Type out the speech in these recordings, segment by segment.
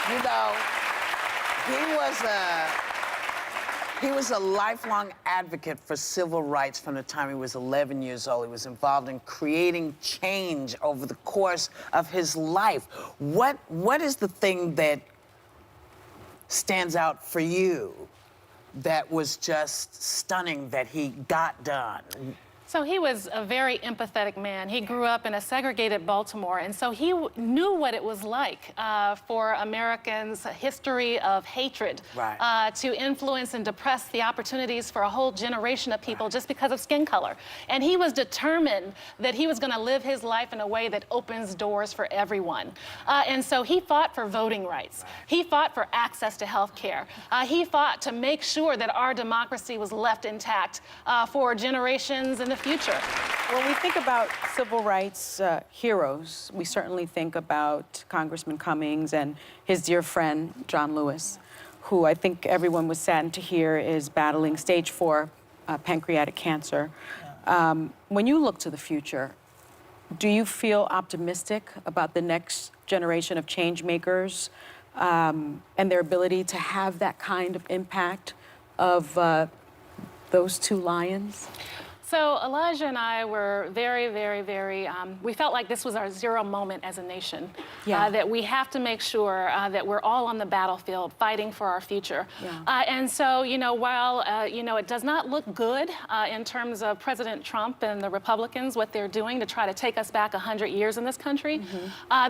You know, he was a lifelong advocate for civil rights from the time he was 11 years old. He was involved in creating change over the course of his life. What is the thing that stands out for you that was just stunning that he got done? So he was a very empathetic man. He grew up in a segregated Baltimore, and so he knew what it was like for Americans' history of hatred to influence and depress the opportunities for a whole generation of people just because of skin color. And he was determined that he was going to live his life in a way that opens doors for everyone. And so he fought for voting rights. He fought for access to health care. He fought to make sure that our democracy was left intact for generations in the future. When we think about civil rights heroes, we certainly think about Congressman Cummings and his dear friend, John Lewis, who I think everyone was saddened to hear is battling stage 4 pancreatic cancer. When you look to the future, do you feel optimistic about the next generation of change makers and their ability to have that kind of impact of those two lions? So Elijah and I were very, we felt like this was our zero moment as a nation, that we have to make sure that we're all on the battlefield fighting for our future. And so, you know, while, you know, it does not look good in terms of President Trump and the Republicans, what they're doing to try to take us back 100 years in this country,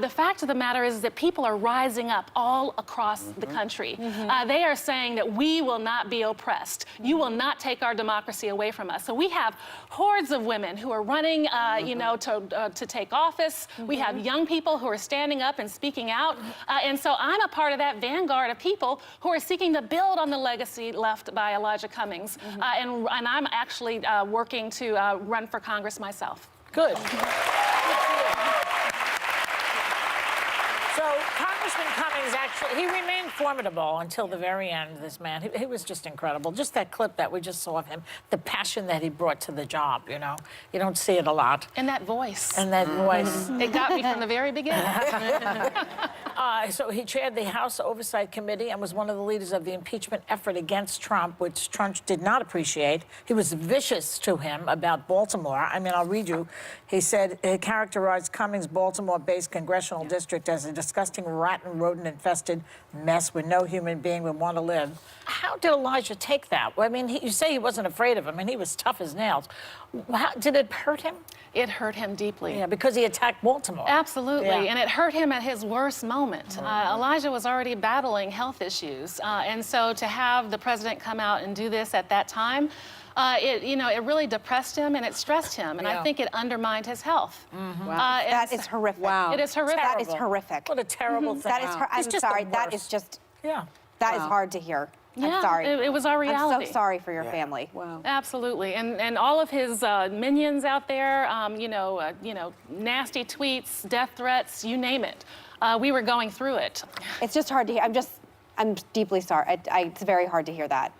the fact of the matter is that people are rising up all across the country. They are saying that we will not be oppressed. You will not take our democracy away from us. So we have hordes of women who are running, you know, to take office. We have young people who are standing up and speaking out. And so I'm a part of that vanguard of people who are seeking to build on the legacy left by Elijah Cummings. And I'm actually working to run for Congress myself. Good. So Congressman Cummings, actually, he remained formidable until the very end, this man. He was just incredible. Just that clip that we just saw of him, the passion that he brought to the job, you know. You don't see it a lot. And that voice. And that voice. It got me from the very beginning. So he chaired the House Oversight Committee and was one of the leaders of the impeachment effort against Trump, which Trump did not appreciate. He was vicious to him about Baltimore. I mean, I'll read you. He said he characterized Cummings' Baltimore-based congressional district as a disgusting rat and rodent-infested mess where no human being would want to live. How did Elijah take that? I mean, you say he wasn't afraid of him, and he was tough as nails. Did it hurt him? It hurt him deeply. Yeah, because he attacked Baltimore. Absolutely, and it hurt him at his worst moment. Elijah was already battling health issues, and so to have the president come out and do this at that time, it really depressed him and it stressed him, and I think it undermined his health. Wow. That is horrific. Wow. It is horrific. That is horrific. What a terrible thing. That is, I'm sorry, that is just, that is hard to hear. I'm sorry. It was our reality. I'm so sorry for your family. Wow. Absolutely, and all of his minions out there, nasty tweets, death threats, you name it. We were going through it. It's just hard to hear. I'm deeply sorry. It's very hard to hear that.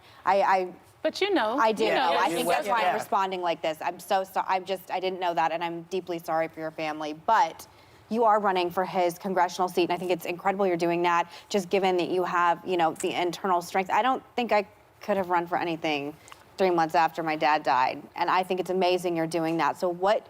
But you know. I do you know. know. I think that's why I'm responding like this. I'm so sorry. I didn't know that, and I'm deeply sorry for your family. But you are running for his congressional seat, and I think it's incredible you're doing that, just given that you have, you know, the internal strength. I don't think I could have run for anything 3 months after my dad died, and I think it's amazing you're doing that. So what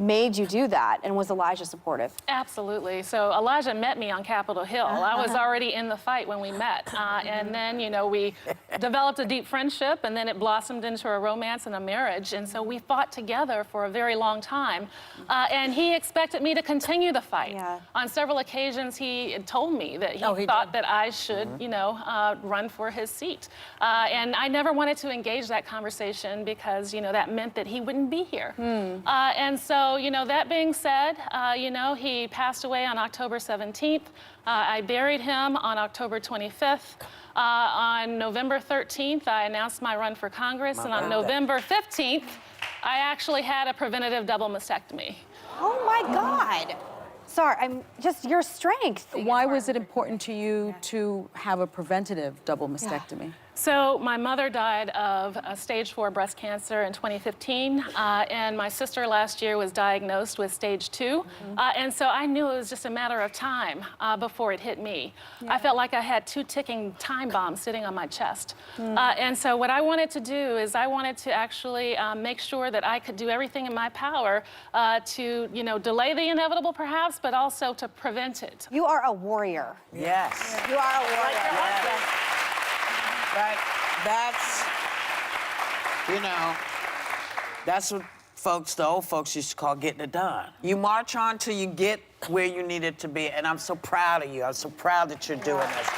made you do that, and was Elijah supportive? Absolutely. So Elijah met me on Capitol Hill. I was already in the fight when we met. And then, you know, we developed a deep friendship, and then it blossomed into a romance and a marriage. And so we fought together for a very long time. And he expected me to continue the fight. On several occasions, he told me that he thought that I should, you know, run for his seat. And I never wanted to engage that conversation because, you know, that meant that he wouldn't be here. And so, you know, that being said, you know, he passed away on October 17th. I buried him on October 25th. On November 13th, I announced my run for Congress. And on November 15th, I actually had a preventative double mastectomy. Oh, my God. Sorry, I'm just your strength. Why was it important to you to have a preventative double mastectomy? So my mother died of stage 4 breast cancer in 2015, and my sister last year was diagnosed with stage 2. And so I knew it was just a matter of time before it hit me. I felt like I had 2 ticking time bombs sitting on my chest. And so what I wanted to do is I wanted to actually make sure that I could do everything in my power to, delay the inevitable perhaps, but also to prevent it. You are a warrior. Yes. You are a warrior. Right. That's, that's what the old folks used to call getting it done. You march on till you get where you needed to be, and I'm so proud of you. I'm so proud that you're doing this.